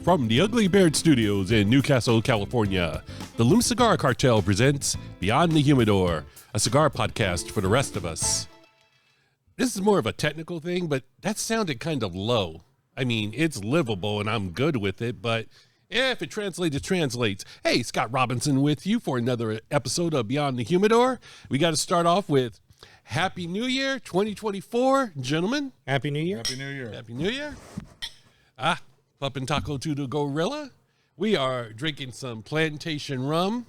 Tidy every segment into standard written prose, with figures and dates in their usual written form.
From the Ugly Beard Studios in Newcastle, California, the Loom Cigar Cartel presents Beyond the Humidor, a cigar podcast for the rest of us. This is more of a technical thing, but that sounded kind of low. I mean, it's livable and I'm good with it, but if it translates, it translates. Hey, Scott Robinson with you for another episode of Beyond the Humidor. We got to start off with Happy New Year 2024, gentlemen. Happy New Year. Happy New Year. Happy New Year. Puppin' Taco to the Gorilla. We are drinking some plantation rum.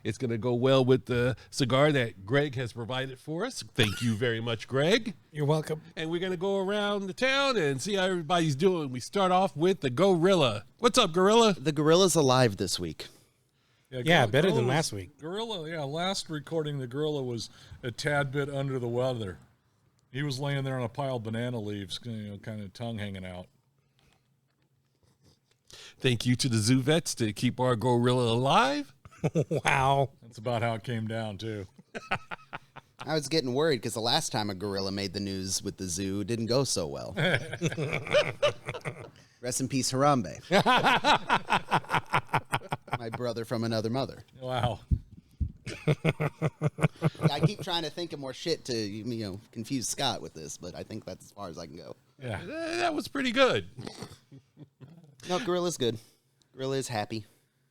It's going to go well with the cigar that Greg has provided for us. Thank you very much, Greg. You're welcome. And we're going to go around the town and see how everybody's doing. We start off with the Gorilla. What's up, Gorilla? The Gorilla's alive this week. Yeah, better than last week. Gorilla, last recording the Gorilla was a tad bit under the weather. He was laying there on a pile of banana leaves, kind of tongue hanging out. Thank you to the zoo vets to keep our Gorilla alive. Wow. That's about how it came down, too. I was getting worried because the last time a gorilla made the news with the zoo, it didn't go so well. Rest in peace, Harambe. My brother from another mother. Wow. I keep trying to think of more shit to, confuse Scott with this, but I think that's as far as I can go. Yeah. That was pretty good. No, Gorilla's good. Gorilla is happy,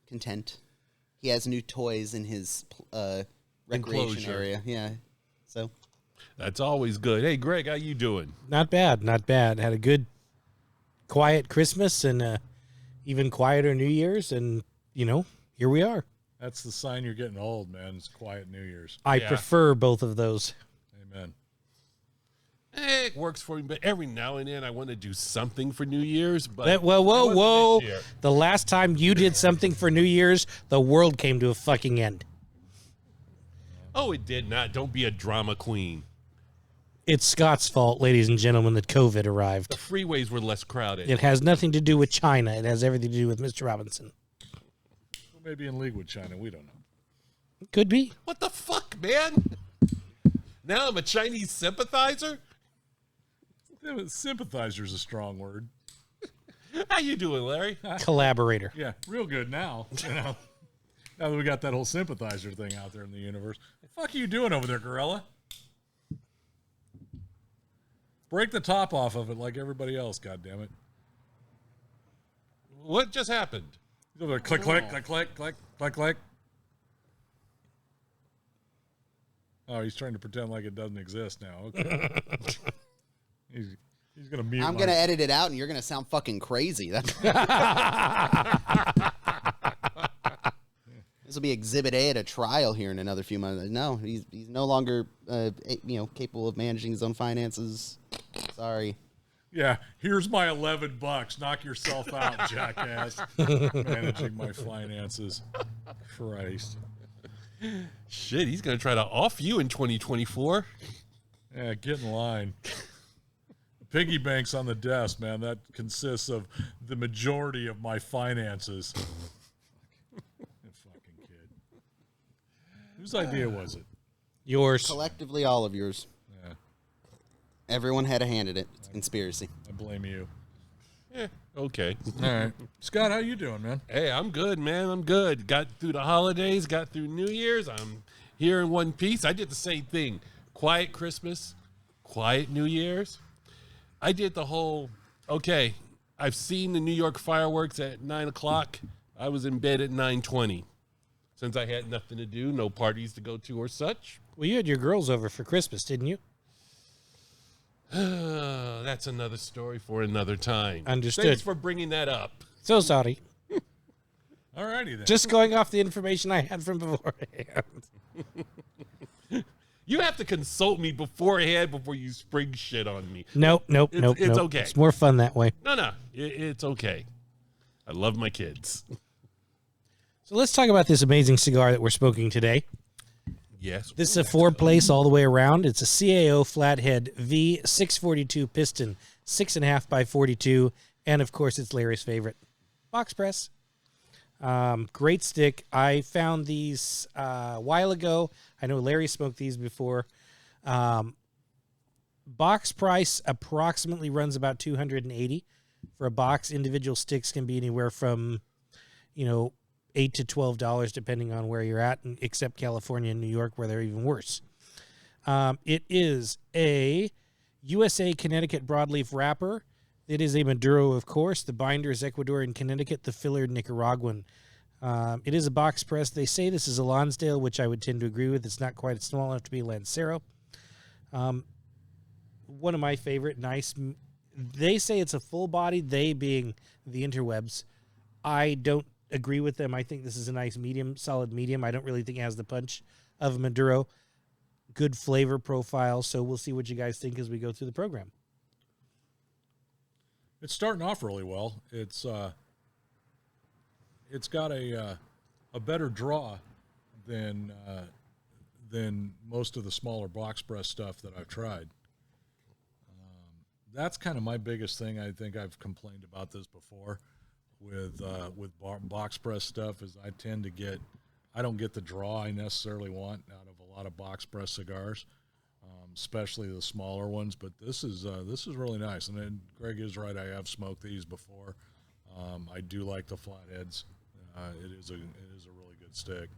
content. He has new toys in his recreation Enclosure. area. Yeah, so. That's always good. Hey, Greg, how you doing? Not bad, not bad. Had a good, quiet Christmas and even quieter New Year's, and, here we are. That's the sign you're getting old, man. It's quiet New Year's. I prefer both of those. Amen. It works for me, but every now and then I want to do something for New Year's. But Whoa. this year. The last time you did something for New Year's, the world came to a fucking end. Oh, it did not. Don't be a drama queen. It's Scott's fault, ladies and gentlemen, that COVID arrived. The freeways were less crowded. It has nothing to do with China. It has everything to do with Mr. Robinson. Maybe in league with China. We don't know. Could be. What the fuck, man? Now I'm a Chinese sympathizer? Sympathizer's a strong word. How you doing, Larry? Collaborator. Yeah, real good now. Now that we got that whole sympathizer thing out there in the universe. What the fuck are you doing over there, Gorilla? Break the top off of it like everybody else, goddammit. What just happened? He's over there, click, click, click, click, click, click, click. Oh, he's trying to pretend like it doesn't exist now. Okay. He's going to mute I'm going to edit it out, and you're going to sound fucking crazy. This will be Exhibit A at a trial here in another few months. No, he's no longer capable of managing his own finances. Sorry. Yeah, here's my $11. Knock yourself out, jackass. Managing my finances. Christ. Shit, he's going to try to off you in 2024. Yeah, get in line. Piggy bank's on the desk, man. That consists of the majority of my finances. That fucking kid. Whose idea was it? Yours. Collectively, all of yours. Yeah, Everyone had a hand in it. It's a conspiracy. I blame you. Okay. All right. Scott, how you doing, man? Hey, I'm good, man. I'm good. Got through the holidays, got through New Year's. I'm here in one piece. I did the same thing. Quiet Christmas, quiet New Year's. I did the whole, okay, I've seen the New York fireworks at 9 o'clock. I was in bed at 9:20. Since I had nothing to do, no parties to go to or such. Well, you had your girls over for Christmas, didn't you? That's another story for another time. Understood. Thanks for bringing that up. So sorry. All righty then. Just going off the information I had from beforehand. You have to consult me beforehand before you spring shit on me. Nope. It's okay. It's more fun that way. No, it's okay. I love my kids. So let's talk about this amazing cigar that we're smoking today. Yes. This is a four-place all the way around. It's a CAO Flathead V642 piston, 6.5 by 42, and of course it's Larry's favorite, box press. Great stick. I found these a while ago. I know Larry smoked these before. Box price approximately runs about $280 For a box, individual sticks can be anywhere from, $8 to $12, depending on where you're at, except California and New York, where they're even worse. It is a USA Connecticut broadleaf wrapper. It is a Maduro, of course. The binder is Ecuadorian Connecticut, the filler Nicaraguan. It is a box press. They say this is a Lonsdale, which I would tend to agree with. It's not quite small enough to be a Lancero. One of my favorite, nice. They say it's a full body, they being the interwebs. I don't agree with them. I think this is a nice medium, solid medium. I don't really think it has the punch of Maduro. Good flavor profile, so we'll see what you guys think as we go through the program. It's starting off really well. It's got a better draw than most of the smaller box press stuff that I've tried. That's kind of my biggest thing. I think I've complained about this before with box press stuff is I don't get the draw I necessarily want out of a lot of box press cigars, especially the smaller ones. But this is really nice. And then Greg is right. I have smoked these before. I do like the flatheads. It is a really good stick.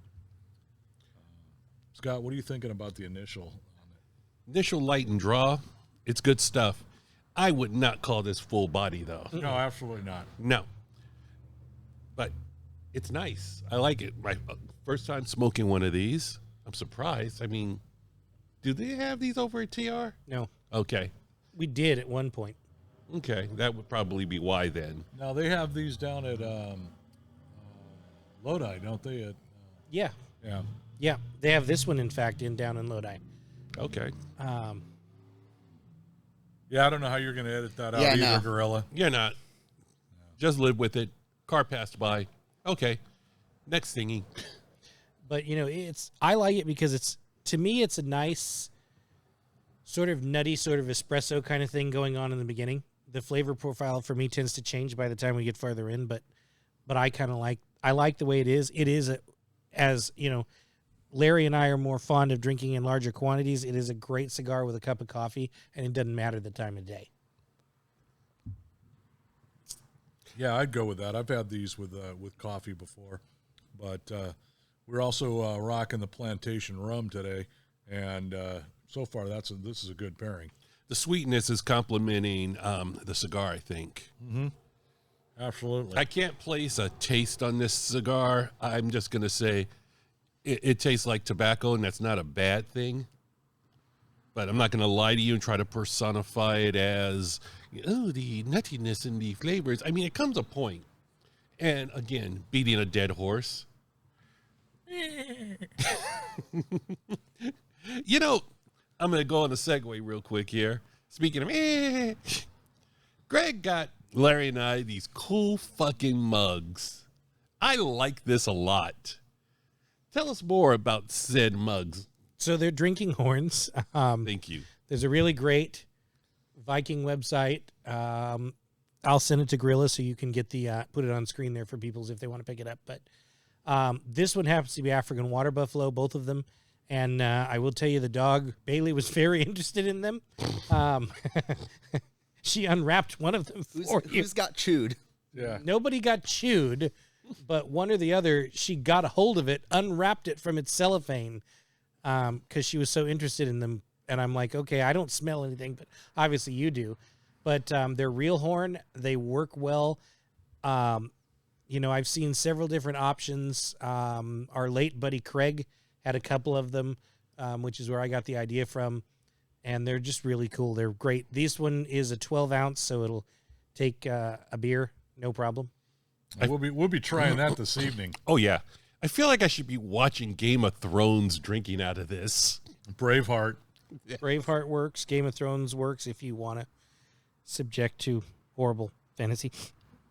Scott, what are you thinking about the initial on it? Initial light and draw, it's good stuff. I would not call this full body, though. No, absolutely not. No. But it's nice. I like it. My first time smoking one of these. I'm surprised. I mean, do they have these over at TR? No. Okay. We did at one point. Okay. That would probably be why then. Now, they have these down at Lodi, don't they? Yeah. Yeah. Yeah. They have this one, in fact, down in Lodi. Okay. Yeah, I don't know how you're going to edit that out either, no. Gorilla. You're not. Just live with it. Car passed by. Okay. Next thingy. But, I like it because to me, it's a nice sort of nutty, sort of espresso kind of thing going on in the beginning. The flavor profile for me tends to change by the time we get farther in, but I kind of like the way it is. It is, Larry and I are more fond of drinking in larger quantities. It is a great cigar with a cup of coffee, and it doesn't matter the time of day. Yeah, I'd go with that. I've had these with coffee before, but we're also rocking the plantation rum today, and so far this is a good pairing. The sweetness is complementing the cigar, I think. Mm-hmm. Absolutely. I can't place a taste on this cigar. I'm just going to say it tastes like tobacco, and that's not a bad thing. But I'm not going to lie to you and try to personify it as, the nuttiness and the flavors. I mean, it comes a point. And again, beating a dead horse. I'm going to go on a segue real quick here. Speaking of, Greg got Larry and I these cool fucking mugs. I like this a lot. Tell us more about said mugs. So they're drinking horns. Thank you. There's a really great Viking website. I'll send it to Gorilla so you can get put it on screen there for people if they want to pick it up. But this one happens to be African water buffalo, both of them. And I will tell you, the dog, Bailey, was very interested in them. She unwrapped one of them for you. Who's got chewed? Yeah. Nobody got chewed, but one or the other, she got a hold of it, unwrapped it from its cellophane because she was so interested in them. And I'm like, okay, I don't smell anything, but obviously you do. But they're real horn. They work well. I've seen several different options. Our late buddy Craig had a couple of them, which is where I got the idea from. And they're just really cool. They're great. This one is a 12 ounce, so it'll take a beer, no problem. We'll be trying that this evening. Oh, yeah. I feel like I should be watching Game of Thrones drinking out of this. Braveheart. Braveheart works. Game of Thrones works if you want to subject to horrible fantasy.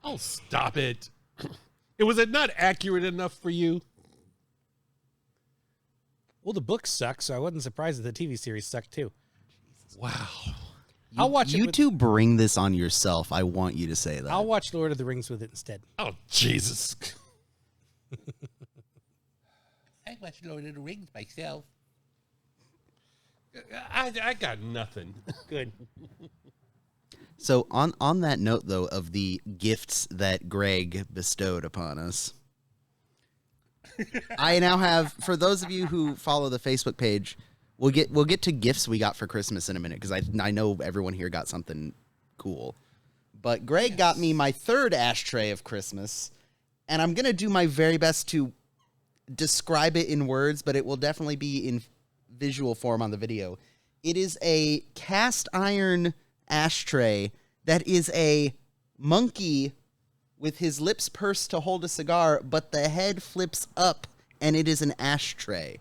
Oh, stop it. Was it not accurate enough for you? Well, the books suck, so I wasn't surprised that the TV series sucked too. Wow. I'll watch it. You two bring this on yourself. I want you to say that. I'll watch Lord of the Rings with it instead. Oh, Jesus. I watched Lord of the Rings myself. I got nothing. Good. So on that note, though, of the gifts that Greg bestowed upon us, I now have, for those of you who follow the Facebook page, we'll get to gifts we got for Christmas in a minute, because I know everyone here got something cool. But Greg got me my third ashtray of Christmas, and I'm going to do my very best to describe it in words, but it will definitely be in visual form on the video. It is a cast iron ashtray that is a monkey with his lips pursed to hold a cigar, but the head flips up and it is an ashtray.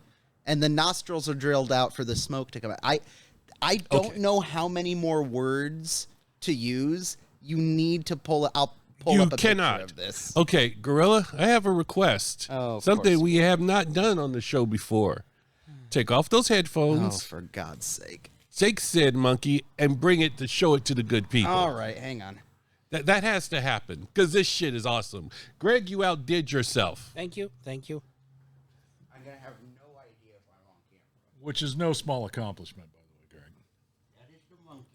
And the nostrils are drilled out for the smoke to come out. I don't know how many more words to use. You need to pull up a picture of this. Okay, Gorilla, I have a request. Oh, something we have not done on the show before. Take off those headphones. Oh, for God's sake. Take said monkey and bring it to show it to the good people. All right, hang on. That has to happen because this shit is awesome. Greg, you outdid yourself. Thank you. I'm going to have no idea if I'm on camera. Which is no small accomplishment, by the way, Greg. That is the monkey.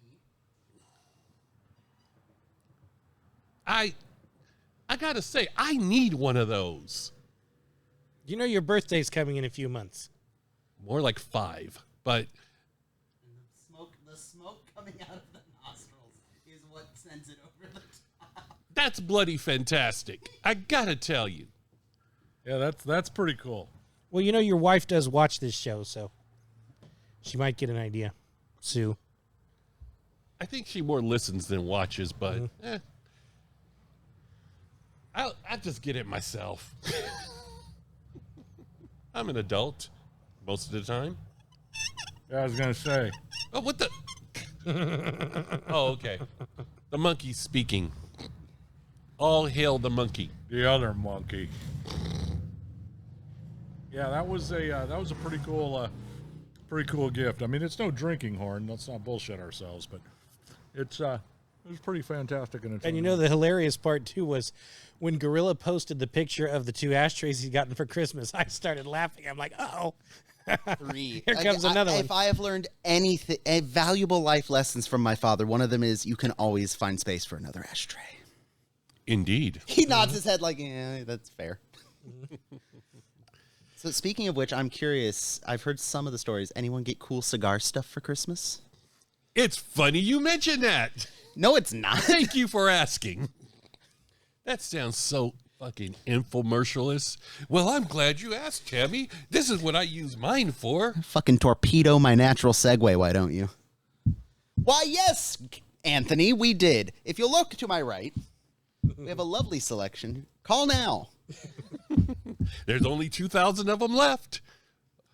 I got to say, I need one of those. You know your birthday's coming in a few months. More like 5, but... The smoke coming out of the nostrils is what sends it over the top. That's bloody fantastic. I gotta tell you. Yeah, that's pretty cool. Well, you know your wife does watch this show, so she might get an idea. Sue. I think she more listens than watches, but I'll just get it myself. I'm an adult most of the time. Yeah, I was going to say. Oh, what the? Oh, okay. The monkey's speaking. All hail the monkey. The other monkey. Yeah, that was a pretty cool gift. I mean, it's no drinking horn. Let's not bullshit ourselves, but it was pretty fantastic. And you know the hilarious part too was when Gorilla posted the picture of the 2 ashtrays he'd gotten for Christmas. I started laughing. I'm like, oh. 3. Here comes another one. If I have learned anything, valuable life lessons from my father, one of them is you can always find space for another ashtray. Indeed. He nods his head like, yeah, that's fair. So speaking of which, I'm curious. I've heard some of the stories. Anyone get cool cigar stuff for Christmas? It's funny you mention that. No, it's not. Thank you for asking. That sounds so fucking infomercialist. Well, I'm glad you asked, Tammy. This is what I use mine for. Fucking torpedo my natural segue, why don't you? Why, yes, Anthony, we did. If you look to my right, we have a lovely selection. Call now. There's only 2,000 of them left.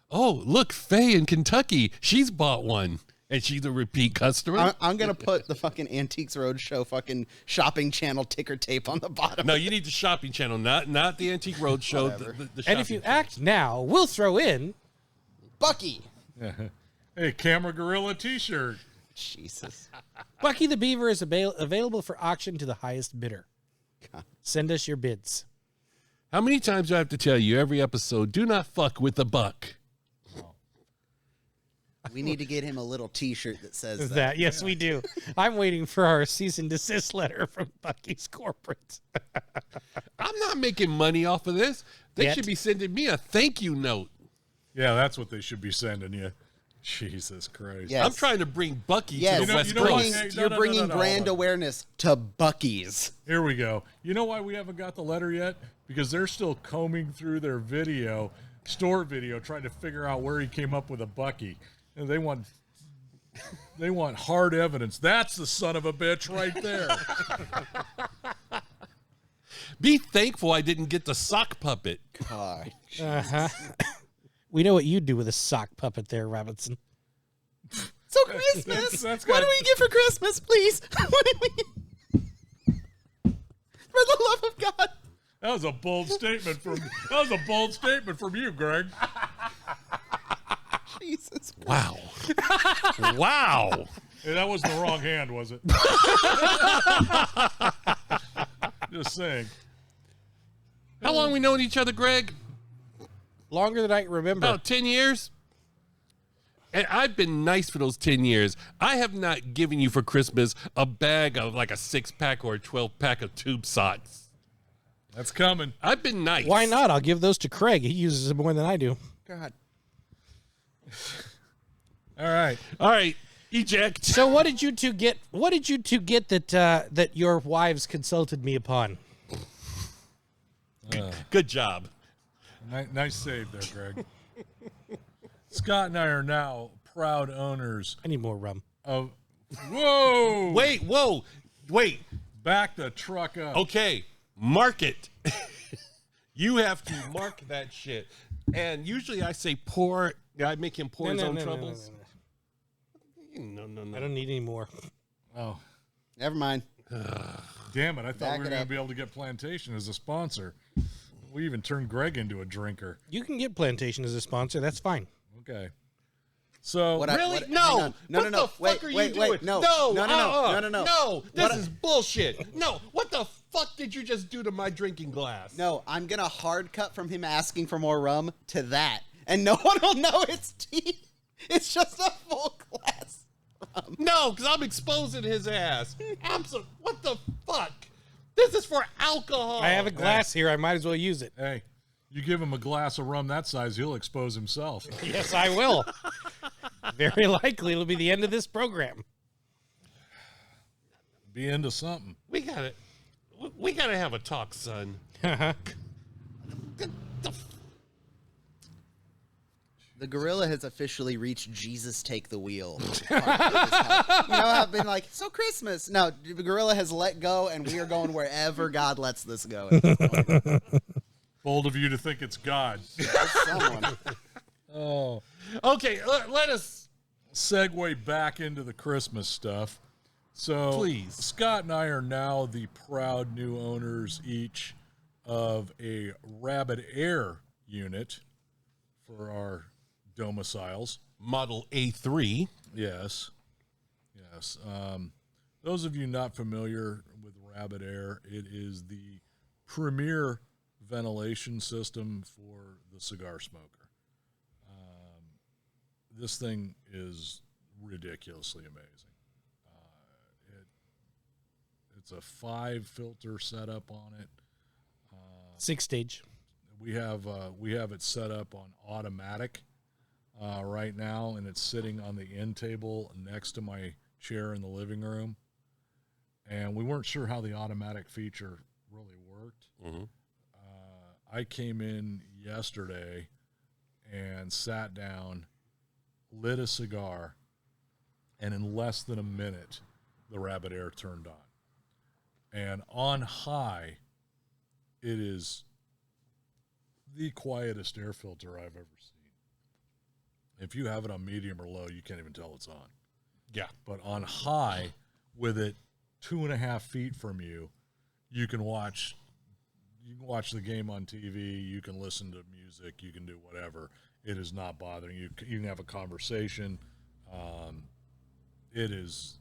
Oh, look, Faye in Kentucky. She's bought one, and she's a repeat customer. I'm going to put the fucking Antiques Roadshow fucking shopping channel ticker tape on the bottom. No, you need the shopping channel, not the Antique Roadshow. The And if you shopping act now, we'll throw in Bucky. Hey, Camera Gorilla T-shirt. Jesus. Bucky the Beaver is available for auction to the highest bidder. Send us your bids. How many times do I have to tell you every episode, do not fuck with the buck? We need to get him a little T-shirt that says that. That yes, we do. I'm waiting for our cease and desist letter from Bucky's corporate. I'm not making money off of this. They Yet. should be sending me a thank you note. Yeah, that's what they should be sending you. Jesus Christ. Yes. I'm trying to bring Bucky Yes, to the West you know what? Coast. Hey, you're no, bringing no, brand hold on. awareness to Bucky's. Here we go. You know why we haven't got the letter yet? Because they're still combing through their store video, trying to figure out where he came up with a Bucky. And they want hard evidence. That's the son of a bitch right there. Be thankful I didn't get the sock puppet. God. We know what you'd do with a sock puppet there, Robinson. So Christmas. That's What got- do we get for Christmas, please? What do we get? For the love of God. That was a bold statement from you, Greg. Jesus. Wow. Wow. Hey, that wasn't the wrong hand, was it? Just saying. How long we known each other, Greg? Longer than I can remember. About 10 years? And I've been nice for those 10 years. I have not given you for Christmas a bag of like a 6-pack or a 12-pack of tube socks. That's coming. I've been nice. Why not? I'll give those to Craig. He uses them more than I do. God. All right. All right. Eject. So what did you two get? What did you two get that your wives consulted me upon? Good job. Nice save there, Greg. Scott and I are now proud owners I need more rum. of. Whoa! Wait. Back the truck up. Okay. Mark it. You have to mark that shit. And usually I say pour. I make him pour his own troubles. No. I don't need any more. Oh, Never mind. damn it. I thought Back we were it going to up. be able to get Plantation as a sponsor. We even turned Greg into a drinker. You can get Plantation as a sponsor. That's fine. Okay. So, What Really? hang No. on. No, What no. the fuck are you wait, doing? no. No. No. No. This What is bullshit. No. What the fuck did you just do to my drinking glass? No, I'm gonna hard cut from him asking for more rum to that, and no one will know it's tea. It's just a full glass. No, because I'm exposing his ass. What the fuck? This is for alcohol. I have a glass here. I might as well use it. hey, you give him a glass of rum that size, he'll expose himself. Yes, I will. Very likely it'll be the end of this program. Be into something. We gotta have a talk, son. The gorilla has officially reached Jesus take the wheel. You know, I've been like, so Christmas. No, the gorilla has let go, and we are going wherever God lets this go. At this point. Bold of you to think it's God. Someone. Oh. Okay, let us. Segue back into the Christmas stuff. So, Please. Scott and I are now the proud new owners each of a Rabbit Air unit for our domiciles. Model A3. Yes. Those of you not familiar with Rabbit Air, it is the premier ventilation system for the cigar smoker. This thing is ridiculously amazing. It's a 5-filter setup on it. 6-stage. We have it set up on automatic right now, and it's sitting on the end table next to my chair in the living room. And we weren't sure how the automatic feature really worked. Mm-hmm. I came in yesterday and sat down, lit a cigar, and in less than a minute, the Rabbit Air turned on. And on high, it is the quietest air filter I've ever seen. If you have it on medium or low, you can't even tell it's on. Yeah. But on high, with it 2.5 feet from you, you can watch the game on TV, you can listen to music, you can do whatever. It is not bothering you. You can have a conversation. It is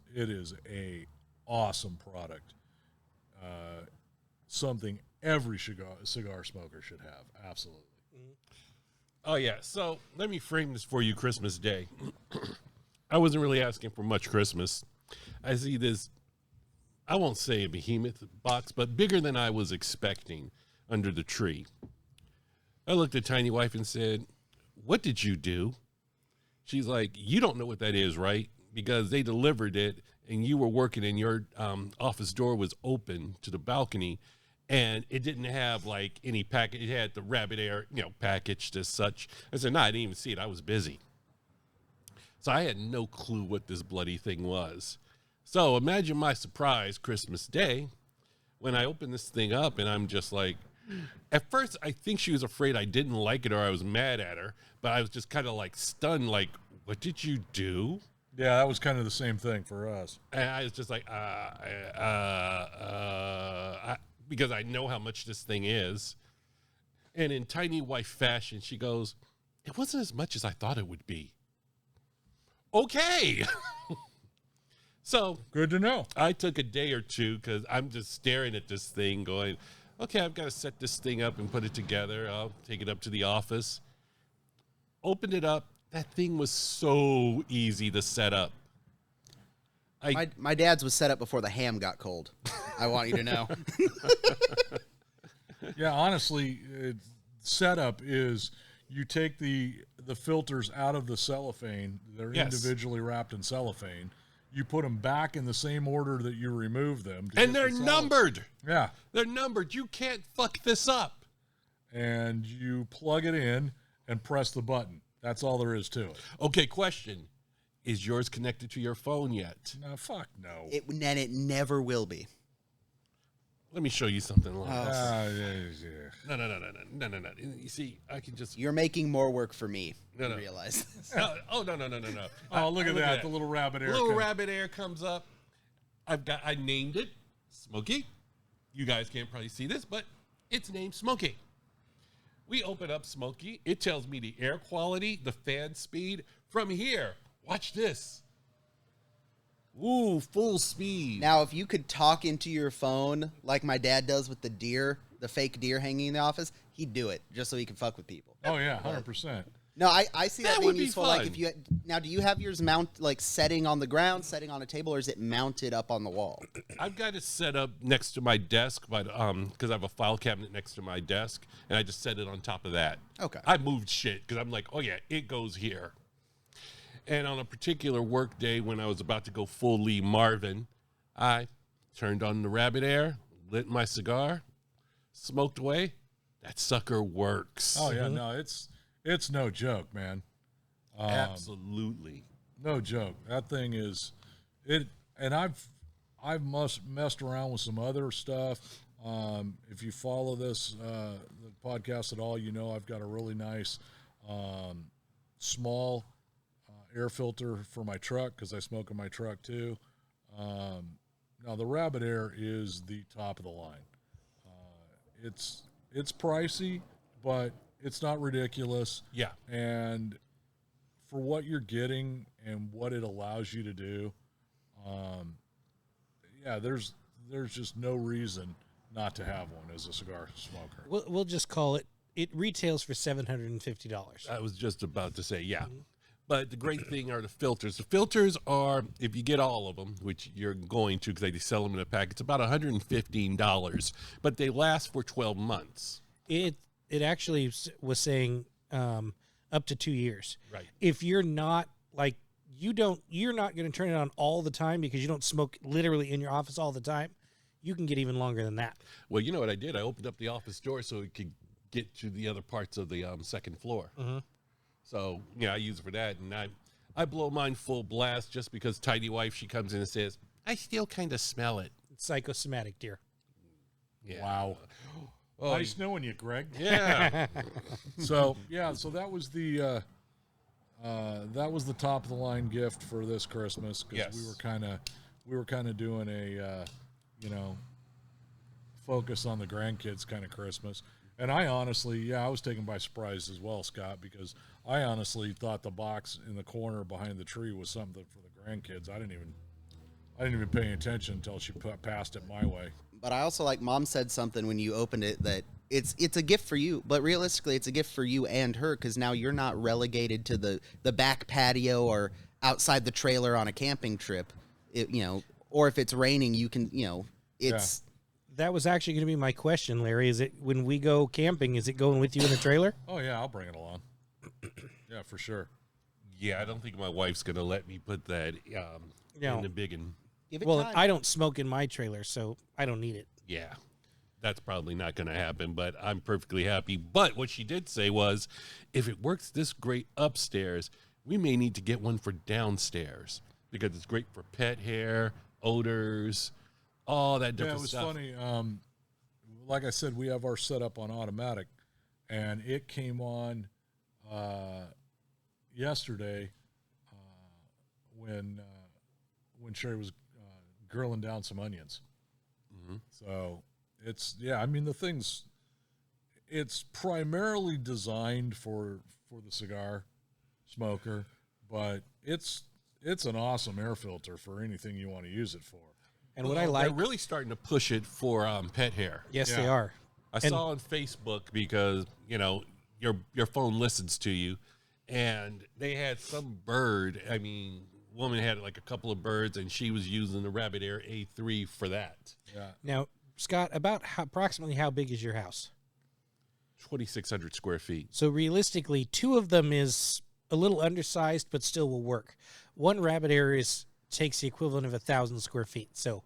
a awesome product. Something every cigar smoker should have. Absolutely. Oh, yeah. So let me frame this for you Christmas Day. I wasn't really asking for much Christmas. I see this, I won't say a behemoth box, but bigger than I was expecting under the tree. I looked at Tiny Wife and said, "What did you do?" She's like, "You don't know what that is, right? Because they delivered it and you were working and your office door was open to the balcony and it didn't have like any package. It had the Rabbit Air, packaged as such." I said, "No, I didn't even see it. I was busy." So I had no clue what this bloody thing was. So imagine my surprise Christmas Day when I opened this thing up and I'm just like, at first I think she was afraid I didn't like it or I was mad at her, but I was just kind of like stunned, like, "What did you do?" Yeah, that was kind of the same thing for us. And I was just like, because I know how much this thing is. And in Tiny Wife fashion, she goes, "It wasn't as much as I thought it would be." Okay. So Good to know. I took a day or two because I'm just staring at this thing going, okay, I've got to set this thing up and put it together. I'll take it up to the office. Opened it up, That thing was so easy to set up. My dad's was set up before the ham got cold. I want you to know. Yeah, honestly, setup is you take the filters out of the cellophane. They're individually wrapped in cellophane. You put them back in the same order that you remove them. And they're numbered. Yeah. They're numbered. You can't fuck this up. And you plug it in and press the button. That's all there is to it. Okay, question. Is yours connected to your phone yet? No, fuck no. It never will be. Let me show you something. Like Yeah. No. You see, I can just... You're making more work for me. No. You realize this. No. Oh, look at that. The little rabbit air. Little rabbit air comes up. I named it Smokey. You guys can't probably see this, but it's named Smokey. We open up Smokey. It tells me the air quality, the fan speed from here. Watch this. Ooh, full speed. Now, if you could talk into your phone like my dad does with the deer, the fake deer hanging in the office, he'd do it just so he can fuck with people. Oh, yeah, 100%. No, I see that would being be useful. fun. Like if you now, do you have yours setting on the ground, setting on a table, or is it mounted up on the wall? I've got it set up next to my desk, but because I have a file cabinet next to my desk, and I just set it on top of that. Okay. I moved shit because I'm like, oh yeah, it goes here. And on a particular work day when I was about to go full Lee Marvin, I turned on the rabbit air, lit my cigar, smoked away. That sucker works. Oh, yeah, no, it's no joke, man. Absolutely. No joke. That thing is it, and I've messed around with some other stuff. If you follow this the podcast at all, you know I've got a really nice small air filter for my truck because I smoke in my truck too. Now the rabbit air is the top of the line. It's pricey, but it's not ridiculous. Yeah. And for what you're getting and what it allows you to do, there's just no reason not to have one as a cigar smoker. We'll just call it. It retails for $750. I was just about to say, yeah. But the great thing are the filters. The filters are, if you get all of them, which you're going to because they sell them in a pack, it's about $115, but they last for 12 months. It actually was saying up to 2 years. Right. If you're not you're not going to turn it on all the time because you don't smoke literally in your office all the time. You can get even longer than that. Well, you know what I did? I opened up the office door so it could get to the other parts of the second floor. Mm-hmm. So, yeah, I use it for that. And I blow mine full blast just because Tidy Wife, she comes in and says, I still kind of smell it. It's psychosomatic, dear. Yeah. Wow. Oh, Nice knowing you, Greg. yeah. So that was the top of the line gift for this Christmas because Yes. we were kind of doing a focus on the grandkids kind of Christmas. And I honestly, I was taken by surprise as well, Scott, because I honestly thought the box in the corner behind the tree was something for the grandkids. I didn't even pay attention until she passed it my way. But I also Mom said something when you opened it that it's a gift for you, but realistically it's a gift for you and her because now you're not relegated to the back patio or outside the trailer on a camping trip. Or if it's raining, you can it's. Yeah. That was actually going to be my question, Larry. Is it when we go camping, is it going with you in the trailer? Oh yeah, I'll bring it along. Yeah, for sure. Yeah, I don't think my wife's going to let me put that in the biggin. Give it Well, time. I don't smoke in my trailer, so I don't need it. Yeah, that's probably not going to happen, but I'm perfectly happy. But what she did say was, if it works this great upstairs, we may need to get one for downstairs because it's great for pet hair, odors, all that different stuff. Yeah, it was funny. Like I said, we have our setup on automatic, and it came on yesterday when Sherry was grilling down some onions. Mm-hmm. So it's primarily designed for the cigar smoker, but it's an awesome air filter for anything you want to use it for. And what I like, they're really starting to push it for pet hair. yes, Yeah. they are. I saw on Facebook because your phone listens to you, and they had some bird. I mean, woman had like a couple of birds, and she was using the Rabbit Air A3 for that. Yeah. Now, Scott, approximately how big is your house? 2,600 square feet. So realistically, 2 of them is a little undersized, but still will work. One Rabbit Air takes the equivalent of 1,000 square feet. So,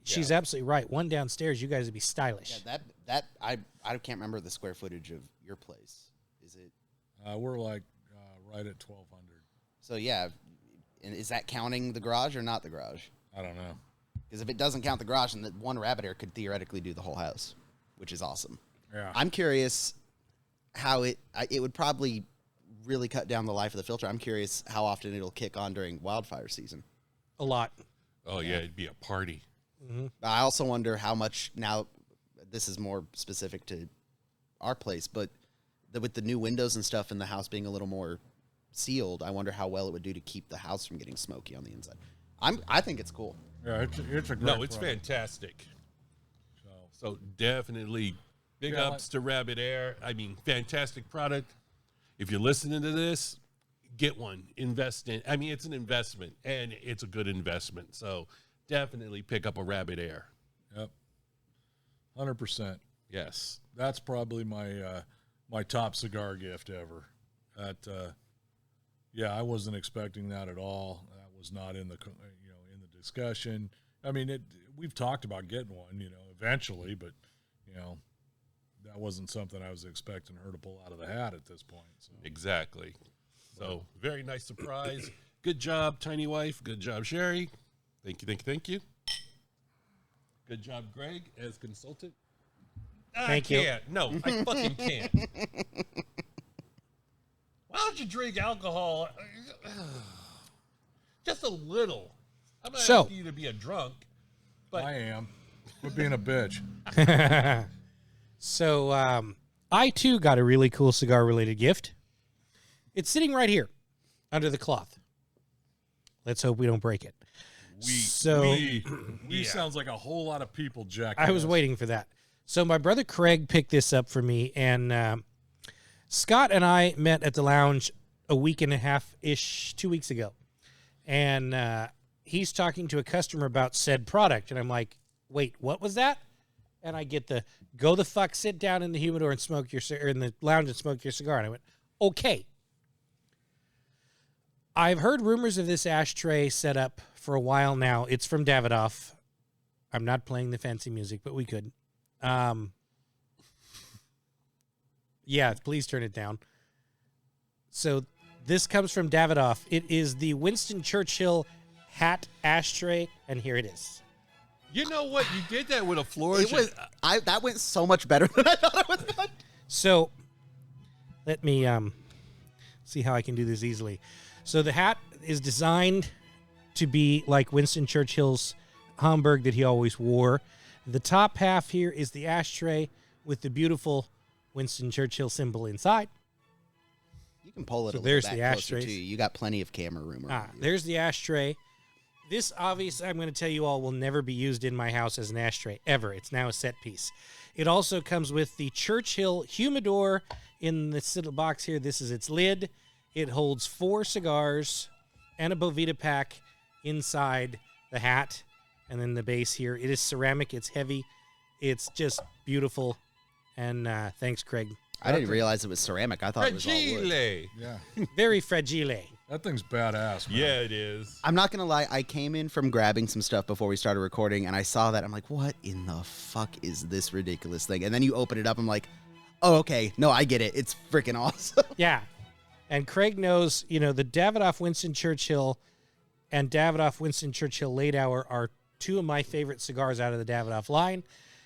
she's absolutely right. One downstairs, you guys would be stylish. Yeah, that I can't remember the square footage of your place. Is it? We're like right at 1,200. So yeah, and is that counting the garage or not the garage? I don't know. Because if it doesn't count the garage, then the one Rabbit Air could theoretically do the whole house, which is awesome. Yeah. I'm curious how it would probably really cut down the life of the filter. I'm curious how often it'll kick on during wildfire season. A lot. Oh, yeah, it'd be a party. I also wonder how much, now this is more specific to our place, but with the new windows and stuff and the house being a little more sealed, I wonder how well it would do to keep the house from getting smoky on the inside. I think it's cool. Yeah, it's a great No, it's product. fantastic. So definitely big Yeah, ups to Rabbit Air. I mean, fantastic product. If you're listening to this, get one. Invest in. I mean, it's an investment, and it's a good investment. So definitely pick up a Rabbit Air. Yep. 100%. Yes. That's probably my top cigar gift ever. Yeah, I wasn't expecting that at all. That was not in the in the discussion. I mean, we've talked about getting one, eventually, but that wasn't something I was expecting her to pull out of the hat at this point. So. Exactly. So very nice surprise. Good job, Tiny Wife. Good job, Sherry. Thank you. Good job, Greg, as consultant. Thank you. No, I fucking can't. Why don't you drink alcohol? Just a little. I'm not asking you to be a drunk. But I am. Quit being a bitch. So I, too, got a really cool cigar-related gift. It's sitting right here under the cloth. Let's hope we don't break it. We sounds like a whole lot of people, Jack. I was waiting for that. So my brother Craig picked this up for me, and Scott and I met at the lounge a week and a half-ish, 2 weeks ago. And he's talking to a customer about said product, and I'm like, wait, what was that? And I get the, go the fuck, sit down in the humidor and smoke your cigar, in the lounge and smoke your cigar. And I went, okay. I've heard rumors of this ashtray set up for a while now. It's from Davidoff. I'm not playing the fancy music, but we could. Yeah, please turn it down. So this comes from Davidoff. It is the Winston Churchill hat ashtray, and here it is. you know what? You did that with a flourish. That went so much better than I thought it was going. So let me see how I can do this easily. So the hat is designed to be like Winston Churchill's Homburg that he always wore. The top half here is the ashtray with the beautiful Winston Churchill symbol inside. You can pull it So a there's little the back closer ashtrays. to you. You got plenty of camera room around you. There's the ashtray. This, obviously, I'm going to tell you all, will never be used in my house as an ashtray, ever. It's now a set piece. It also comes with the Churchill Humidor in this little box here. This is its lid. It holds 4 cigars and a Bovita pack inside the hat. And then the base here. It is ceramic. It's heavy. It's just beautiful. And thanks, Craig. I didn't realize it was ceramic. I thought it was all wood. Fragile. Yeah. Very fragile. That thing's badass, man. Yeah, it is. I'm not going to lie. I came in from grabbing some stuff before we started recording, and I saw that. I'm like, what in the fuck is this ridiculous thing? And then you open it up. I'm like, oh, okay. No, I get it. It's freaking awesome. Yeah. And Craig knows, the Davidoff Winston Churchill and Davidoff Winston Churchill Late Hour are 2 of my favorite cigars out of the Davidoff line.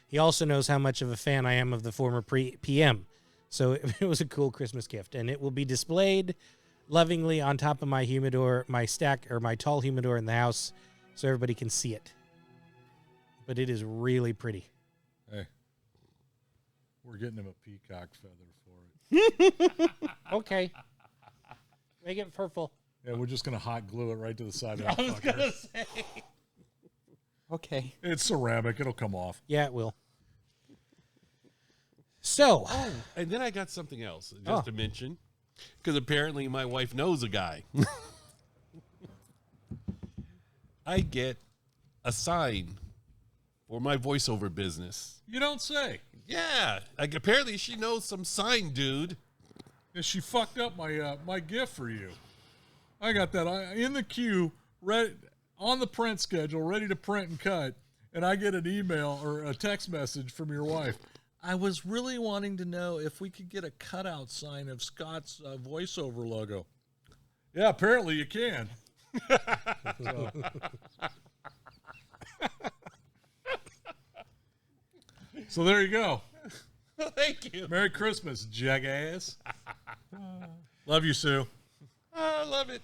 He also knows how much of a fan I am of the former PM. So it was a cool Christmas gift. And it will be displayed lovingly on top of my humidor, my tall humidor in the house, so everybody can see it. But it is really pretty. Hey, we're getting him a peacock feather for it. Okay. Make it purple. Yeah, we're just going to hot glue it right to the side of that fucker. say. Okay. It's ceramic. It'll come off. Yeah, it will. So, And then I got something else just to mention. Because apparently my wife knows a guy. I get a sign for my voiceover business. You don't say. Yeah, like apparently she knows some sign dude. And she fucked up my gift for you. I got that in the queue, ready on the print schedule, ready to print and cut, and I get an email or a text message from your wife. I was really wanting to know if we could get a cutout sign of Scott's voiceover logo. Yeah, apparently you can. So. So there you go. Thank you. Merry Christmas, jackass. Love you, Sue. I love it.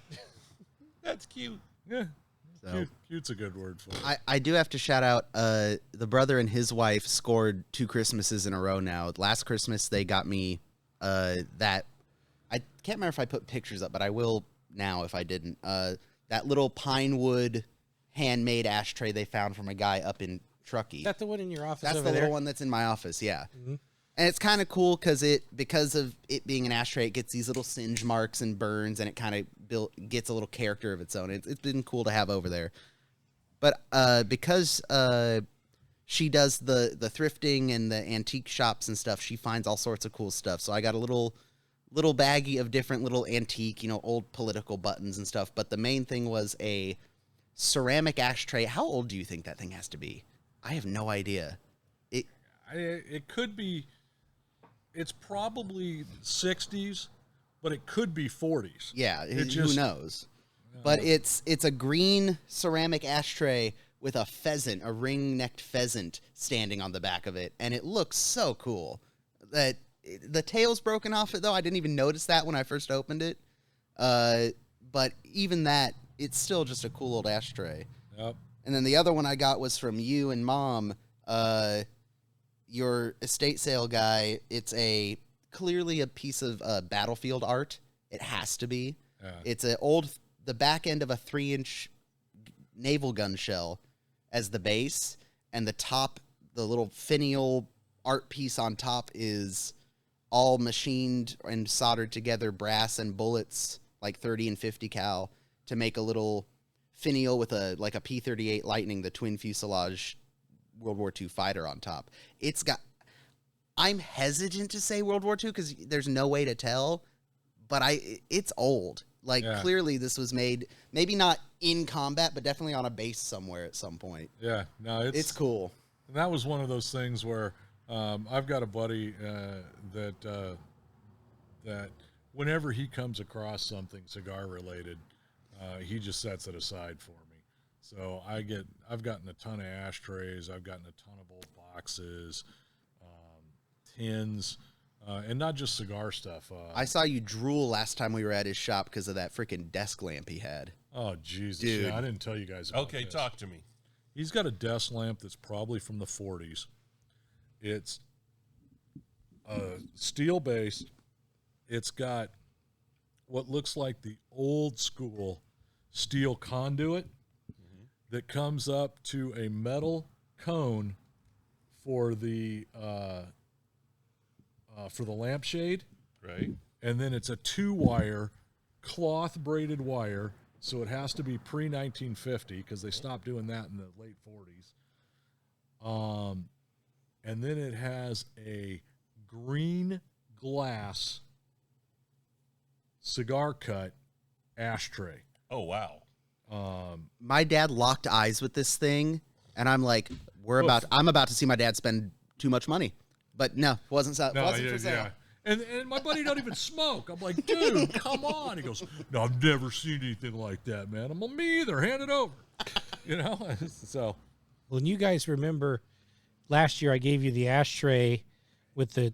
That's cute. Yeah. So Cute's a good word for it. I do have to shout out the brother and his wife scored 2 Christmases in a row now. Last Christmas they got me that I can't remember if I put pictures up, but I will now if I didn't. That little pine wood handmade ashtray they found from a guy up in Truckee. Is that the one in your office That's over the there? little one that's in my office, yeah. Mm-hmm. And it's kind of cool because of it being an ashtray, it gets these little singe marks and burns, and it kind of gets a little character of its own. It's been cool to have over there. But because she does the thrifting and the antique shops and stuff, she finds all sorts of cool stuff. So I got a little baggie of different little antique, old political buttons and stuff. But the main thing was a ceramic ashtray. How old do you think that thing has to be? I have no idea. It could be. It's probably 60s, but it could be 40s. Yeah, It who knows? But it's a green ceramic ashtray with a pheasant, a ring-necked pheasant, standing on the back of it, and it looks so cool. That the tail's broken off it though. I didn't even notice that when I first opened it. But even that, it's still just a cool old ashtray. Yep. And then the other one I got was from you and Mom. Your estate sale guy. It's clearly a piece of battlefield art. It has to be. Yeah. It's the back end of a 3-inch naval gun shell as the base, and the top, the little finial art piece on top is all machined and soldered together brass and bullets, like 30 and 50 cal, to make a little finial with a P-38 Lightning, the twin fuselage World War II fighter on top. I'm hesitant to say World War II because there's no way to tell, but it's old. Clearly this was made, maybe not in combat, but definitely on a base somewhere at some point. Yeah, no, It's cool. And that was one of those things where I've got a buddy that whenever he comes across something cigar related, he just sets it aside for me. So I've gotten a ton of ashtrays, I've gotten a ton of old boxes, tins, and not just cigar stuff. I saw you drool last time we were at his shop because of that freaking desk lamp he had. Oh, Jesus. Dude. Yeah, I didn't tell you guys about Okay, this. talk to me. He's got a desk lamp that's probably from the 40s. It's steel-based. It's got what looks like the old school steel conduit that comes up to a metal cone for the lampshade, Right. and then it's a 2-wire cloth braided wire, so it has to be pre-1950 because they stopped doing that in the late 40s. And then it has a green glass cigar cut ashtray. Oh, wow. My dad locked eyes with this thing, and I'm like, I'm about to see my dad spend too much money. But no, wasn't for sale. And my buddy don't even smoke. I'm like, dude, come on. He goes, no, I've never seen anything like that, man. I'm like, me either. Hand it over. So. Well, and you guys remember last year I gave you the ashtray with the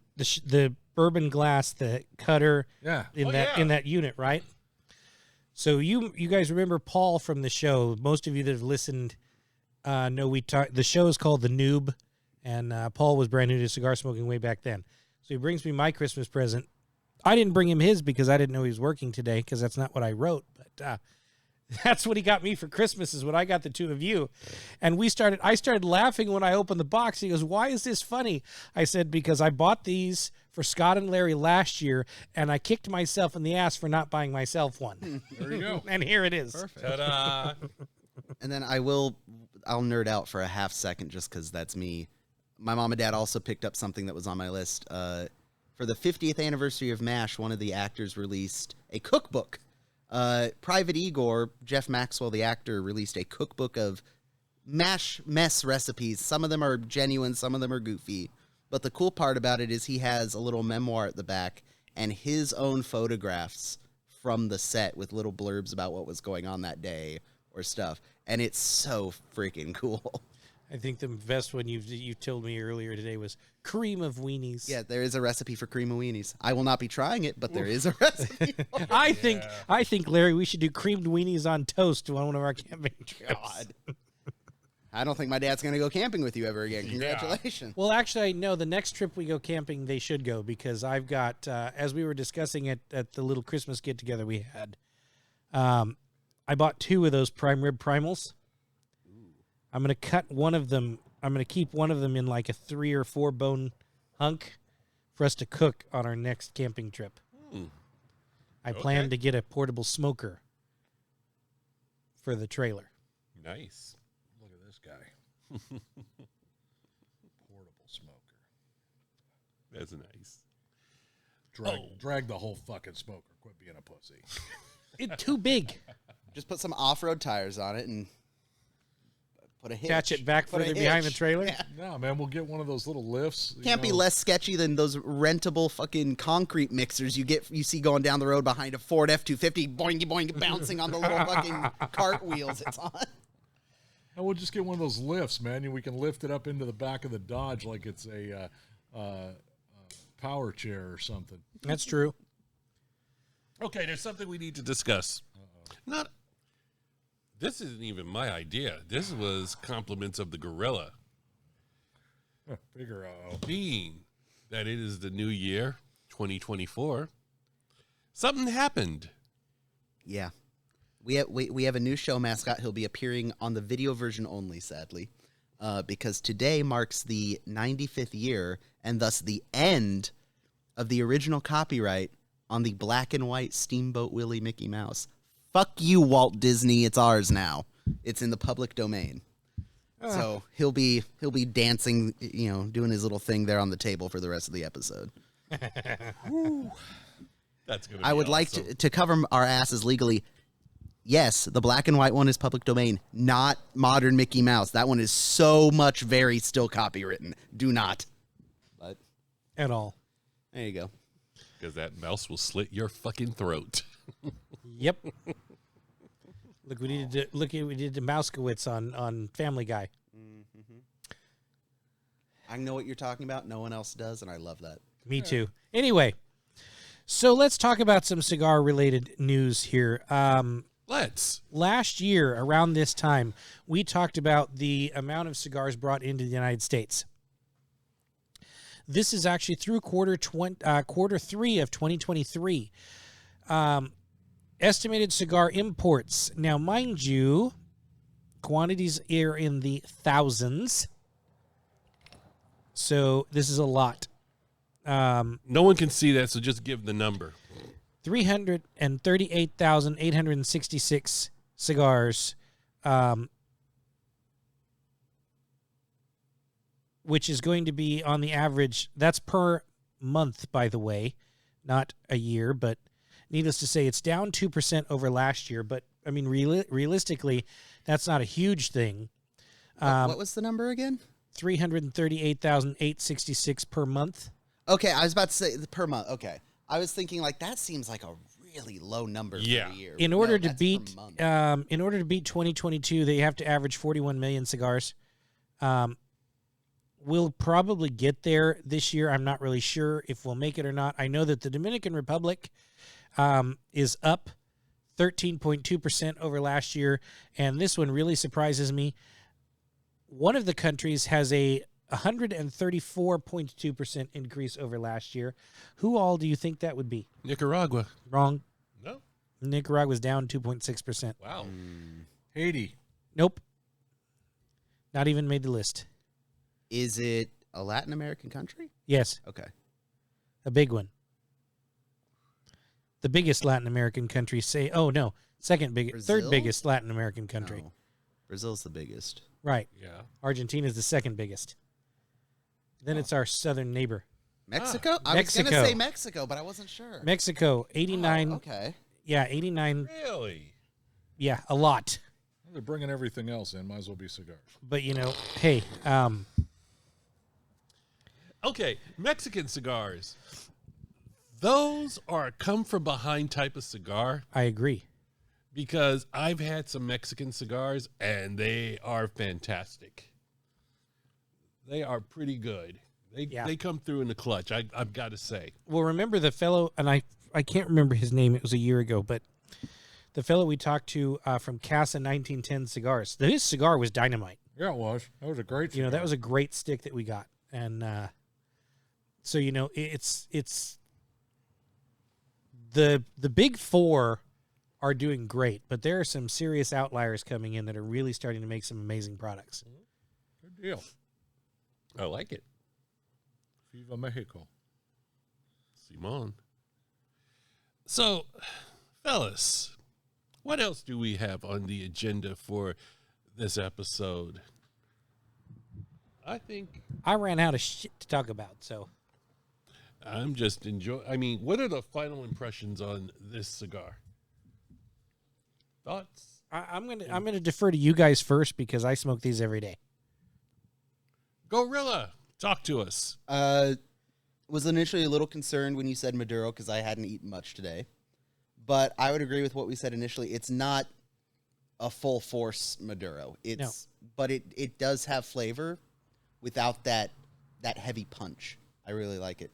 bourbon glass, the cutter in that unit, right? So you guys remember Paul from the show. Most of you that have listened know the show is called The Noob, and Paul was brand new to cigar smoking way back then. So he brings me my Christmas present. I didn't bring him his because I didn't know he was working today because that's not what I wrote. But that's what he got me for Christmas is what I got the two of you. And I started laughing when I opened the box. He goes, why is this funny? I said, because I bought these for Scott and Larry last year, and I kicked myself in the ass for not buying myself one. There you go. And here it is. Perfect. Ta-da! And then I'll nerd out for a half second just because that's me. My mom and dad also picked up something that was on my list. For the 50th anniversary of MASH, one of the actors released a cookbook. Private Igor, Jeff Maxwell, the actor, released a cookbook of MASH mess recipes. Some of them are genuine, some of them are goofy. But the cool part about it is he has a little memoir at the back and his own photographs from the set with little blurbs about what was going on that day or stuff. And it's so freaking cool. I think the best one you told me earlier today was cream of weenies. Yeah, there is a recipe for cream of weenies. I will not be trying it, but there is a recipe. for it. I think, Larry, we should do creamed weenies on toast on one of our camping trips. God. I don't think my dad's going to go camping with you ever again. Congratulations. Well, actually, no, the next trip we go camping, they should go because I've got, as we were discussing at the little Christmas get-together we had, I bought 2 of those prime rib primals. I'm going to cut one of them. I'm going to keep one of them in like a 3 or 4 bone hunk for us to cook on our next camping trip. I plan to get a portable smoker for the trailer. Nice. Look at this guy. Portable smoker. That's nice. Drag the whole fucking smoker. Quit being a pussy. It's too big. Just put some off-road tires on it and put a hitch. Catch it back Put a further behind the hitch. trailer. Yeah. No, man, we'll get one of those little lifts. Can't be less sketchy than those rentable fucking concrete mixers you see going down the road behind a Ford F-250, boing boing, bouncing on the little fucking cart wheels it's on. And we'll just get one of those lifts, man. And we can lift it up into the back of the Dodge like it's a power chair or something. That's true. Okay, there's something we need to discuss. This isn't even my idea. This was compliments of the gorilla. Figure out. Being that it is the new year, 2024, something happened. Yeah. We have a new show mascot. He'll be appearing on the video version only, sadly, because today marks the 95th year and thus the end of the original copyright on the black and white Steamboat Willie Mickey Mouse. Fuck you, Walt Disney. It's ours now. It's in the public domain. So he'll be dancing, doing his little thing there on the table for the rest of the episode. That's gonna. I would like to cover our asses legally. Yes, the black and white one is public domain, not modern Mickey Mouse. That one is so much very still copywritten. Do not. But At all. there you go. because that mouse will slit your fucking throat. Yep. Look, we did the Mouskowitz on Family Guy. I know what you're talking about. No one else does, and I love that. Me too. Anyway, so let's talk about some cigar-related news here. Let's. Last year, around this time, we talked about the amount of cigars brought into the United States. This is actually through quarter 3 of 2023. Estimated cigar imports. Now, mind you, quantities are in the thousands. So this is a lot. No one can see that, so just give the number. 338,866 cigars, which is going to be on the average. That's per month, by the way, not a year. But needless to say, it's down 2% over last year. But I mean, realistically, that's not a huge thing. What was the number again? 338,866 per month. Okay, I was about to say per month. Okay, I was thinking like that seems like a really low number for a year. In No, order to that's beat, per month. 2022, they have to average 41 million cigars. We'll probably get there this year. I'm not really sure if we'll make it or not. I know that the Dominican Republic is up 13.2% over last year, and this one really surprises me. One of the countries has a 134.2% increase over last year. Who all do you think that would be? Nicaragua. Wrong. No. Nicaragua's down 2.6%. Wow. Haiti. Nope. Not even made the list. Is it a Latin American country? Yes. Okay. a big one. The biggest Latin American country, second biggest, third Brazil? biggest Latin American country. No. Brazil's the biggest. Right. Yeah. Argentina is the second biggest. Then it's our southern neighbor. Mexico? I was Mexico. going to say Mexico, but I wasn't sure. Mexico, 89. Oh, okay. Yeah, 89. Really? Yeah, a lot. They're bringing everything else in. Might as well be cigars. But, hey, Okay, Mexican cigars. Those are a come from behind type of cigar I agree. because I've had some Mexican cigars and they are fantastic. They are pretty good. They come through in the clutch, I've got to say. Well, remember the fellow, and I can't remember his name. It was a year ago, but the fellow we talked to from Casa 1910 Cigars, his cigar was dynamite. Yeah, it was. That was a great cigar. That was a great stick that we got. And so, it's the big four are doing great, but there are some serious outliers coming in that are really starting to make some amazing products. Good deal. I like it. Viva Mexico. Simon. So, fellas, what else do we have on the agenda for this episode? I think I ran out of shit to talk about, so I'm just what are the final impressions on this cigar? Thoughts? I'm gonna defer to you guys first because I smoke these every day. Gorilla, talk to us. Was initially a little concerned when you said Maduro because I hadn't eaten much today. But I would agree with what we said initially. It's not a full force Maduro. But it does have flavor without that heavy punch. I really like it.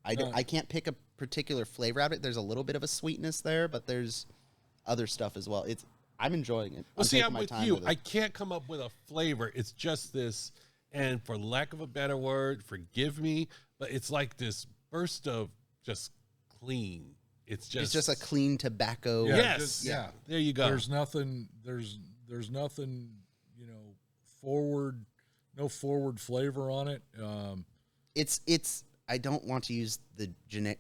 I can't pick a particular flavor out of it. There's a little bit of a sweetness there, but there's other stuff as well. I'm enjoying it. Well, see, taking I'm my with time you. with it. I can't come up with a flavor. It's just this, and for lack of a better word, forgive me, but it's like this burst of just clean. It's just a clean tobacco. Yeah, yes. yeah. There you go. There's nothing. There's nothing. No forward flavor on it. It's. I don't want to use the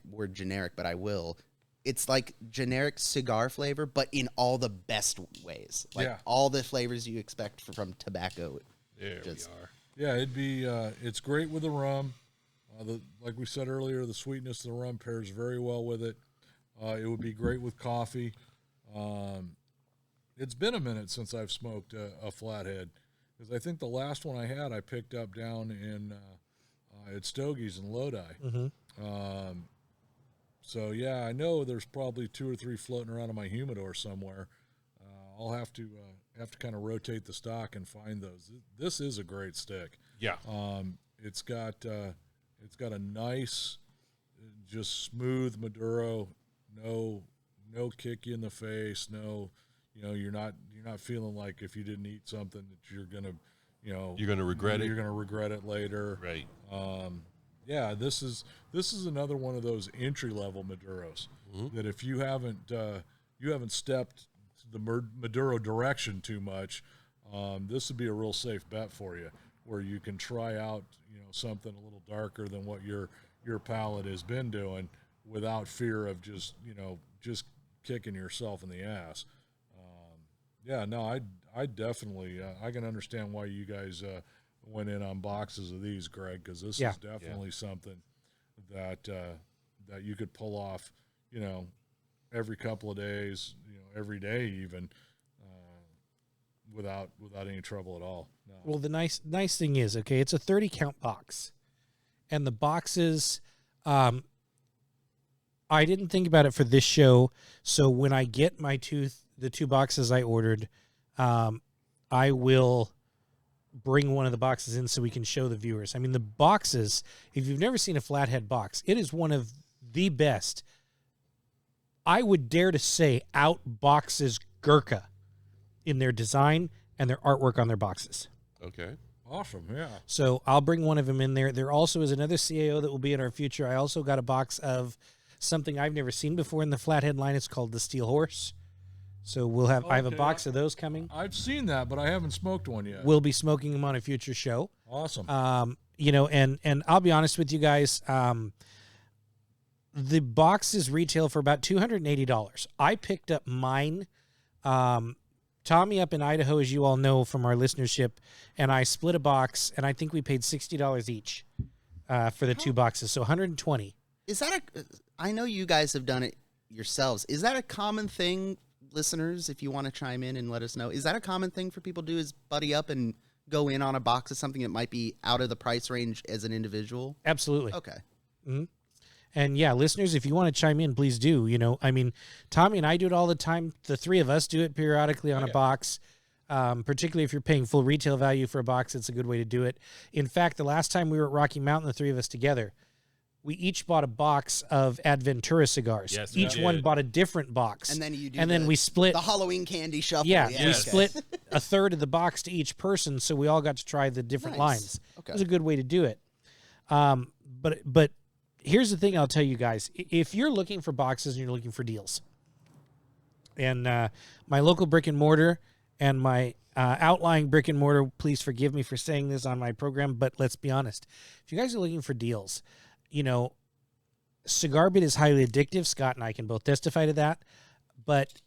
word generic, but I will. It's like generic cigar flavor, but in all the best ways. Like all the flavors you expect from tobacco. There we are. Yeah, it'd be. It's great with the rum. Like we said earlier, the sweetness of the rum pairs very well with it. It would be great with coffee. It's been a minute since I've smoked a flathead, because I think the last one I had I picked up down in at Stogie's in Lodi. Mm-hmm. So yeah, I know there's probably 2 or 3 floating around in my humidor somewhere. I'll have to kind of rotate the stock and find those. This is a great stick. Yeah. It's got a nice, just smooth Maduro. No kick you in the face. No, you're not feeling like if you didn't eat something that you're gonna regret it. You're gonna regret it later. Right. Yeah, this is another one of those entry level Maduros that if you haven't stepped the Maduro direction too much, this would be a real safe bet for you, where you can try out something a little darker than what your palate has been doing without fear of just kicking yourself in the ass. I definitely I can understand why you guys went in on boxes of these, Greg, because this is definitely something that you could pull off, every couple of days, every day even, without any trouble at all. No. Well, the nice thing is, okay, it's a 30 count box, and the boxes, I didn't think about it for this show. So when I get the 2 boxes I ordered, I will bring one of the boxes in so we can show the viewers. I mean, the boxes, if you've never seen a flathead box, it is one of the best. I would dare to say outboxes Gurkha in their design and their artwork on their boxes. Okay. Awesome, yeah. So I'll bring one of them in there. There also is another CAO that will be in our future. I also got a box of something I've never seen before in the flathead line. It's called the Steel Horse. So I have a box of those coming. I've seen that, but I haven't smoked one yet. We'll be smoking them on a future show. Awesome. and I'll be honest with you guys. The boxes retail for about $280. I picked up mine. Tommy up in Idaho, as you all know from our listenership, and I split a box, and I think we paid $60 each for the 2 boxes, so $120. Is that I know you guys have done it yourselves. Is that a common thing, listeners, if you want to chime in and let us know? Is that a common thing for people to do, is buddy up and go in on a box of something that might be out of the price range as an individual? Absolutely. Okay. Mm-hmm. And yeah, listeners, if you want to chime in, please do. Tommy and I do it all the time. The 3 of us do it periodically on a box. Particularly if you're paying full retail value for a box, it's a good way to do it. In fact, the last time we were at Rocky Mountain, the 3 of us together, we each bought a box of Adventura cigars. Yes, each one bought a different box. And then then we split the Halloween candy shuffle. Yeah, Yes. we split a third of the box to each person, so we all got to try the different Nice. lines. Okay. It was a good way to do it. But here's the thing I'll tell you guys. If you're looking for boxes and you're looking for deals, and my local brick and mortar and my outlying brick and mortar, please forgive me for saying this on my program, but let's be honest. If you guys are looking for deals, Cigar Bit is highly addictive. Scott and I can both testify to that. But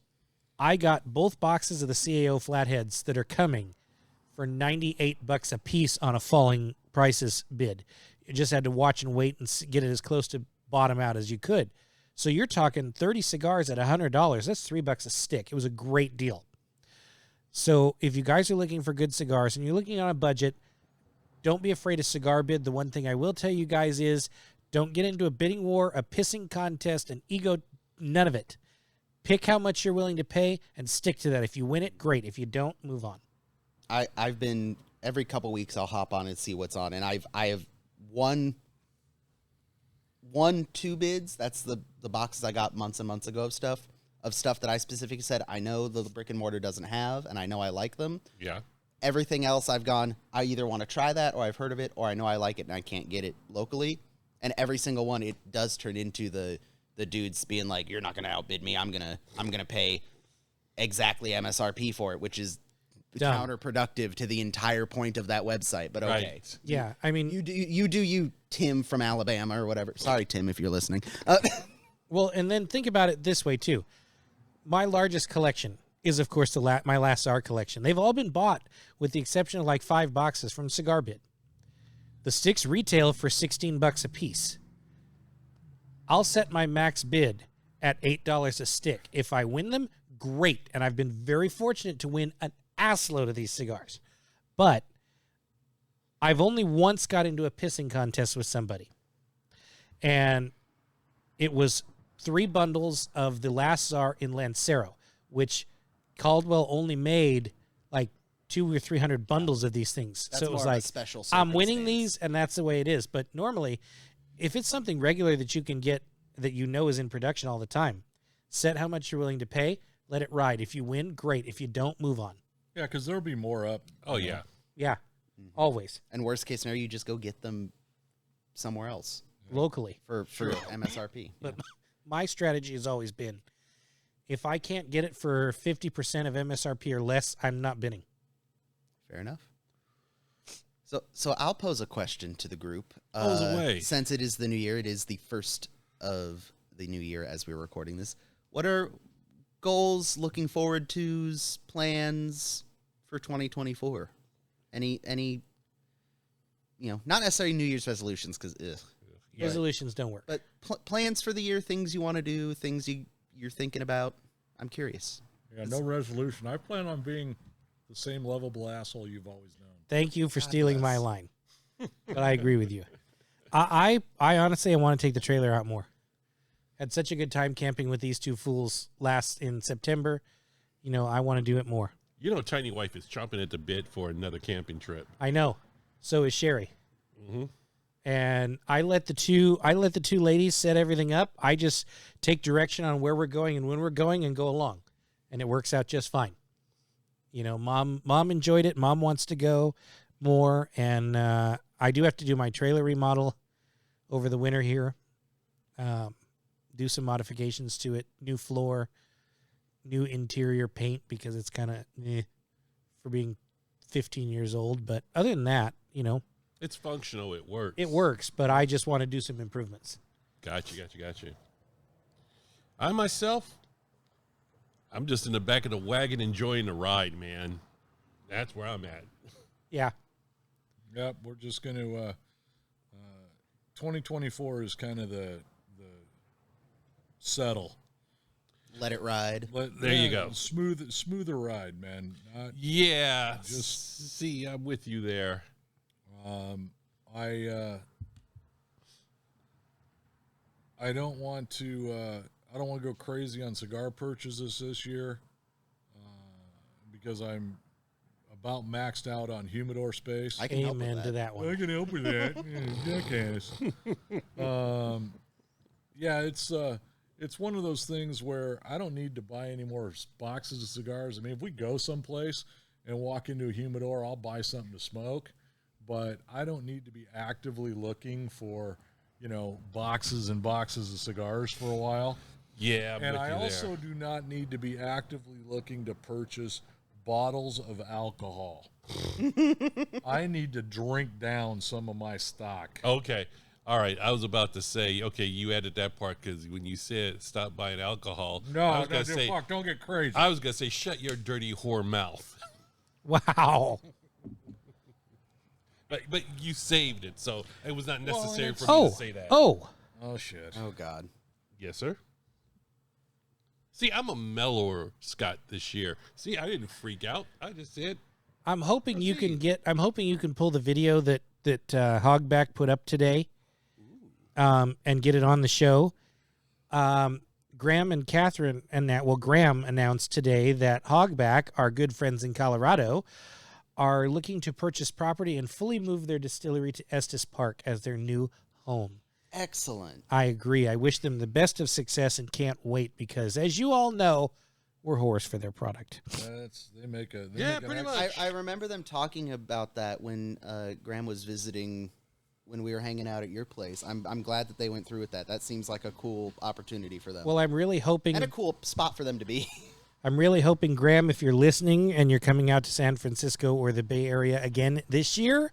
I got both boxes of the CAO flatheads that are coming for $98 a piece on a falling prices bid. You just had to watch and wait and get it as close to bottom out as you could. So you're talking 30 cigars at $100. That's $3 a stick. It was a great deal. So if you guys are looking for good cigars and you're looking on a budget, don't be afraid of Cigar Bid. The one thing I will tell you guys is don't get into a bidding war, a pissing contest, an ego, none of it. Pick how much you're willing to pay and stick to that. If you win it, great. If you don't, move on. I've been, every couple weeks I'll hop on and see what's on, and I have won 2 bids. That's the boxes I got months and months ago of stuff that I specifically said I know the brick and mortar doesn't have, and I know I like them. Yeah. Everything else I've gone, I either want to try that, or I've heard of it, or I know I like it and I can't get it locally. And every single one, it does turn into the dudes being like, "You're not going to outbid me. I'm gonna pay exactly MSRP for it," which is Dumb. counterproductive to the entire point of that website. But okay, Right. Yeah, I mean, you do, Tim from Alabama or whatever. Sorry, Tim, if you're listening. well, and then think about it this way too. My largest collection is, of course, my Last Czar collection. They've all been bought, with the exception of like 5 boxes from Cigar Bit. The sticks retail for $16 a piece. I'll set my max bid at $8 a stick. If I win them, great. And I've been very fortunate to win an assload of these cigars. But I've only once got into a pissing contest with somebody. And it was 3 bundles of the Last Czar in Lancero, which Caldwell only made like 200 or 300 bundles of these things. That's so it was more of a like, special I'm winning circumstance. these, and that's the way it is. But normally, if it's something regular that you can get that you know is in production all the time, set how much you're willing to pay, let it ride. If you win, great. If you don't, move on. Yeah, because there'll be more up. Oh, yeah. Yeah, always. And worst case scenario, you just go get them somewhere else Locally. for MSRP. But my strategy has always been, if I can't get it for 50% of MSRP or less, I'm not bidding. Fair enough. So I'll pose a question to the group. Pose away. Since it is the new year, it is the first of the new year as we're recording this. What are goals, looking forward to's, plans for 2024? Any not necessarily New Year's resolutions, because Resolutions don't work. but plans for the year, things you want to do, things you're thinking about. I'm curious. Yeah, no resolution. I plan on being the same lovable asshole you've always known. Thank you for stealing my line. But I agree with you. I honestly, I want to take the trailer out more. Had such a good time camping with these 2 fools last in September. I want to do it more. Tiny Wife is chomping at the bit for another camping trip. I know. So is Sherry. Mm-hmm. And I let the two ladies set everything up. I just take direction on where we're going and when we're going and go along. And it works out just fine. Mom enjoyed it. Mom wants to go more. And I do have to do my trailer remodel over the winter here. Do some modifications to it. New floor, new interior paint, because it's kind of for being 15 years old. But other than that, It's functional. It works. It works, but I just want to do some improvements. Gotcha. I myself, I'm just in the back of the wagon enjoying the ride, man. That's where I'm at. Yeah. Yep, we're just going to 2024 is kind of the settle. Let it ride. There you go. Smoother ride, man. Yeah. See, I'm with you there. I don't want to go crazy on cigar purchases this year because I'm about maxed out on humidor space. I can help with Amen to that I one. can help with that. Jackass. Yeah, it's one of those things where I don't need to buy any more boxes of cigars. I mean, if we go someplace and walk into a humidor, I'll buy something to smoke, but I don't need to be actively looking for, boxes and boxes of cigars for a while. Yeah, I'm And with I you also there. do not need to be actively looking to purchase bottles of alcohol. I need to drink down some of my stock. Okay. All right. I was about to say, okay, you added that part because when you said stop buying alcohol, I No, was gonna say, fuck, don't get crazy. I was gonna say, shut your dirty whore mouth. Wow. But you saved it, so it was not Well, necessary and for me to say that. Oh. Oh, shit. Oh God. Yes, sir. See, I'm a mellower Scott this year. See, I didn't freak out. I just said, I'm hoping you can pull the video that Hogback put up today, and get it on the show. Graham and Catherine Graham announced today that Hogback, our good friends in Colorado, are looking to purchase property and fully move their distillery to Estes Park as their new home. Excellent. I agree. I wish them the best of success and can't wait because, as you all know, we're whores for their product. They make an pretty much. I remember them talking about that when Graham was visiting, when we were hanging out at your place. I'm glad that they went through with that. That seems like a cool opportunity for them. Well, I'm really hoping and a cool spot for them to be. Graham, if you're listening and you're coming out to San Francisco or the Bay Area again this year,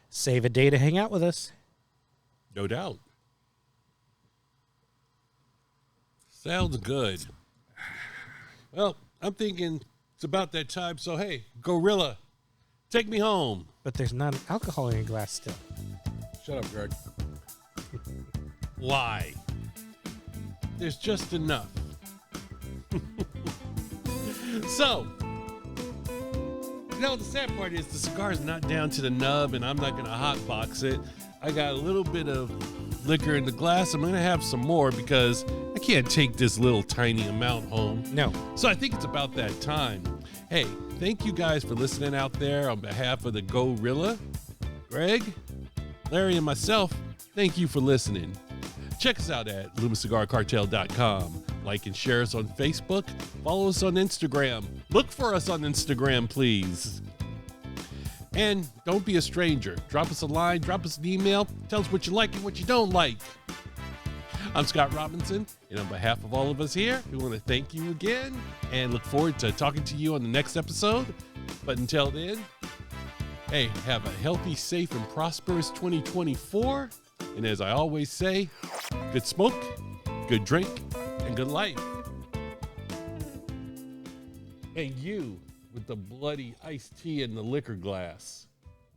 save a day to hang out with us. no doubt. Sounds good. Well, I'm thinking it's about that time. So, hey, Gorilla, take me home. But there's not alcohol in your glass still. Shut up, Greg. Lie. There's just enough. So, the sad part is the cigar's not down to the nub, and I'm not going to hotbox it. I got a little bit of liquor in the glass. I'm going to have some more because I can't take this little tiny amount home. No. So I think it's about that time. Hey, thank you guys for listening out there on behalf of the Gorilla. Greg, Larry, and myself, thank you for listening. Check us out at LumaCigarCartel.com. Like and share us on Facebook. Follow us on Instagram. Look for us on Instagram, please. And don't be a stranger. Drop us a line, drop us an email. Tell us what you like and what you don't like. I'm Scott Robinson, and on behalf of all of us here, we want to thank you again and look forward to talking to you on the next episode. But until then, hey, have a healthy, safe, and prosperous 2024. And as I always say, good smoke, good drink, and good life. And you with the bloody iced tea in the liquor glass.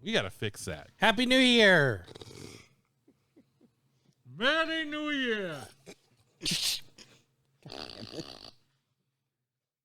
We got to fix that. Happy New Year. Merry New Year!